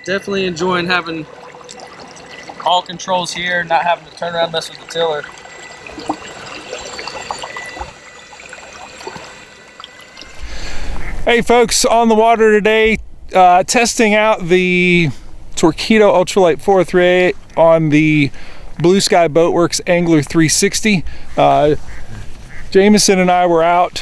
definitely enjoying having all controls here, not having to turn around and mess with the tiller. Hey folks, on the water today, testing out the Torqeedo Ultralight 403A on the Blue Sky Boatworks Angler 360. Jameson and I were out,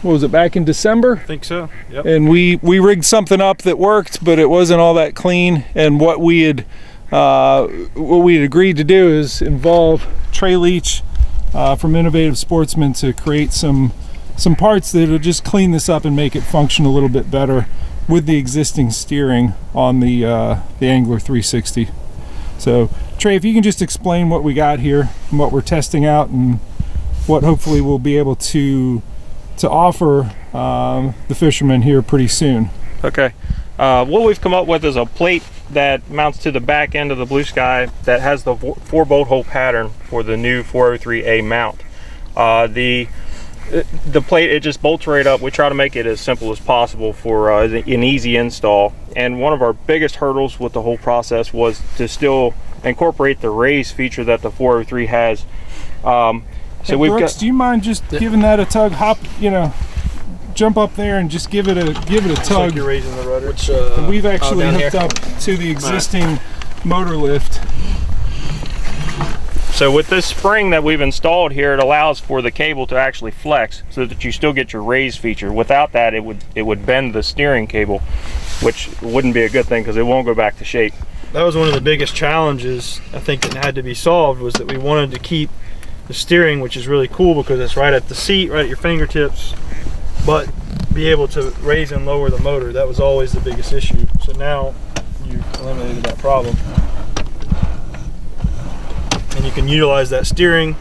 what was it, back in December? I think so, yep. And we rigged something up that worked, but it wasn't all that clean. And what we had agreed to do is involve Trey Leach from Innovative Sportsman to create some parts that will just clean this up and make it function a little bit better with the existing steering on the Angler 360. So Trey, if you can just explain what we got here and what we're testing out and what hopefully we'll be able to offer the fishermen here pretty soon. Okay, what we've come up with is a plate that mounts to the back end of the Blue Sky that has the 4 bolt hole pattern for the new 403A mount. The plate, it just bolts right up. We try to make it as simple as possible for an easy install. And one of our biggest hurdles with the whole process was to still incorporate the raise feature that the 403 has. So hey, Brooks, do you mind just giving that a tug? Hop, jump up there and just give it a tug. Like you're raising the rudder. Which, we've actually hooked up to the existing motor lift. So with this spring that we've installed here, it allows for the cable to actually flex so that you still get your raise feature. Without that, it would bend the steering cable, which wouldn't be a good thing because it won't go back to shape. That was one of the biggest challenges I think that had to be solved, was that we wanted to keep the steering, which is really cool because it's right at the seat, right at your fingertips, but be able to raise and lower the motor. That was always the biggest issue. So now you eliminated that problem. And you can utilize that steering,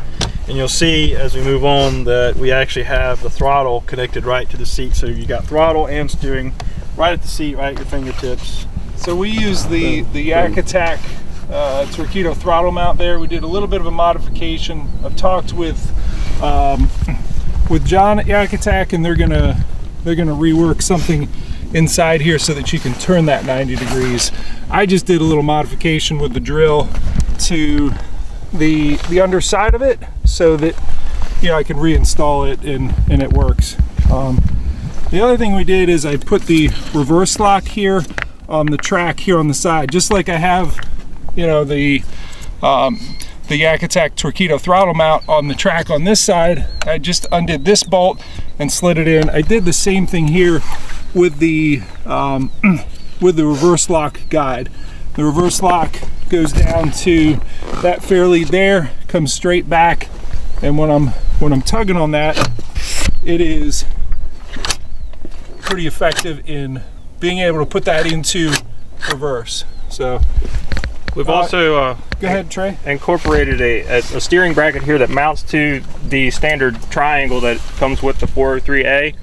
and you'll see as we move on that we actually have the throttle connected right to the seat. So you got throttle and steering right at the seat, right at your fingertips. So we use the Yak Attack Torqeedo throttle mount there. We did a little bit of a modification. I've talked with John at Yak Attack, and they're gonna rework something inside here so that you can turn that 90 degrees. I just did a little modification with the drill to the underside of it so that I can reinstall it and it works. The other thing we did is I put the reverse lock here on the track here on the side, just like I have the Yak Attack Torqeedo throttle mount on the track on this side. I just undid this bolt and slid it in. I did the same thing here with the reverse lock guide. The reverse lock goes down to that fair lead there, comes straight back, and when I'm tugging on that, it is pretty effective in being able to put that into reverse. So we've also go ahead, Trey. Incorporated a steering bracket here that mounts to the standard triangle that comes with the 403A,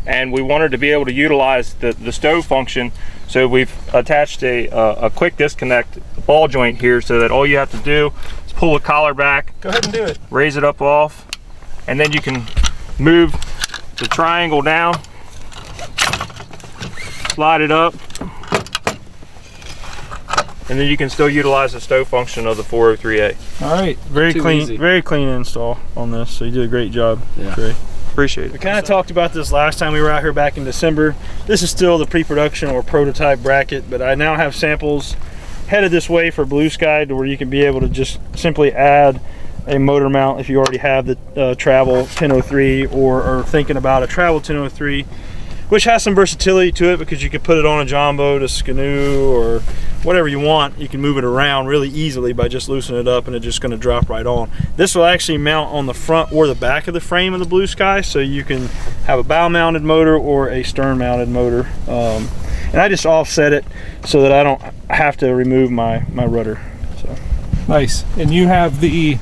and we wanted to be able to utilize the stove function. So we've attached a quick disconnect ball joint here so that all you have to do is pull the collar back. Go ahead and do it. Raise it up off, and then you can move the triangle down, slide it up, and then you can still utilize the stove function of the 403A. All right, very clean install on this. So you did a great job, Trey. Appreciate it. We kind of talked about this last time we were out here back in December. This is still the pre-production or prototype bracket, but I now have samples headed this way for Blue Sky to where you can be able to just simply add a motor mount if you already have the travel 1003 or are thinking about a travel 1003, which has some versatility to it because you can put it on a john boat, a Skidoo, or whatever you want. You can move it around really easily by just loosening it up, and it's just going to drop right on. This will actually mount on the front or the back of the frame of the Blue Sky, so you can have a bow mounted motor or a stern mounted motor. And I just offset it so that I don't have to remove my rudder. So nice. And you have the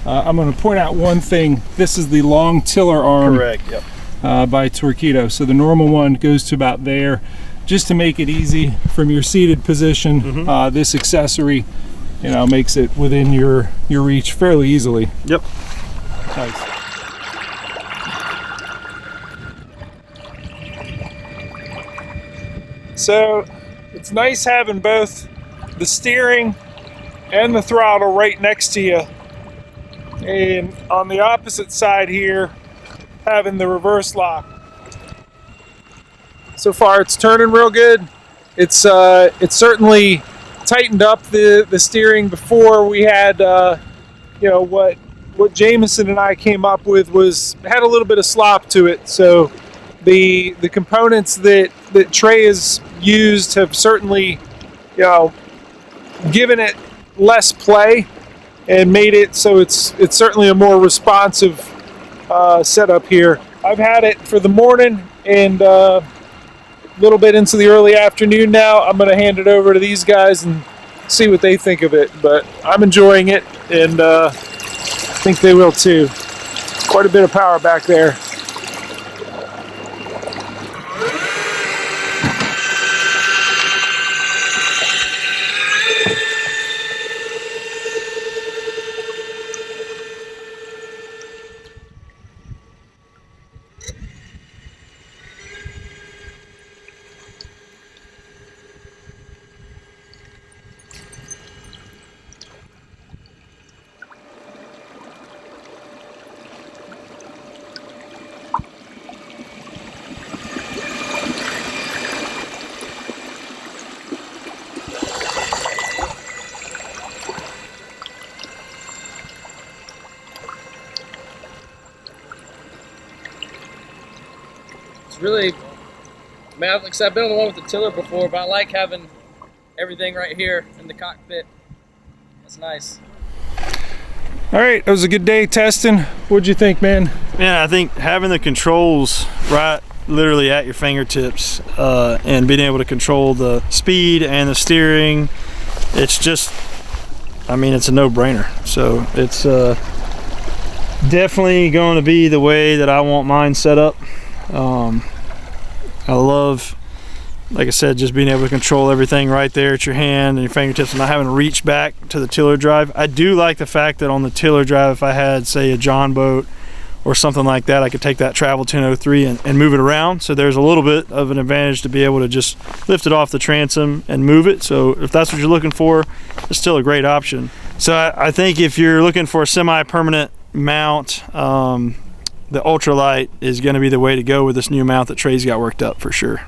I'm going to point out one thing. This is the long tiller arm. Correct, yep. By Torqeedo. So the normal one goes to about there. Just to make it easy from your seated position, this accessory, makes it within your reach fairly easily. Yep. Nice. So It's nice having both the steering and the throttle right next to you, and on the opposite side here having the reverse lock. So far it's turning real good. It's certainly tightened up the steering. Before we had you know, what Jameson and I came up with had a little bit of slop to it. So the components that Trey has used have certainly, you know, given it less play and made it so it's certainly a more responsive setup here. I've had it for the morning and a little bit into the early afternoon now. I'm going to hand it over to these guys and see what they think of it, but I'm enjoying it, and I think they will too. Quite a bit of power back there. Really, man, like I said, I've been on the one with the tiller before, but I like having everything right here in the cockpit. That's nice. All right, it was a good day testing. What'd you think, man? Yeah, I think having the controls right literally at your fingertips and being able to control the speed and the steering, it's just, I mean, it's a no-brainer. So it's definitely going to be the way that I want mine set up. I love, like I said, just being able to control everything right there at your hand and your fingertips and not having to reach back to the tiller drive. I do like the fact that on the tiller drive, if I had, say, a John boat or something like that, I could take that Travel 1003 and move it around. So there's a little bit of an advantage to be able to just lift it off the transom and move it. So if that's what you're looking for, it's still a great option. So I think if you're looking for a semi-permanent mount, the Ultralight is going to be the way to go with this new mount that Trey's got worked up for sure.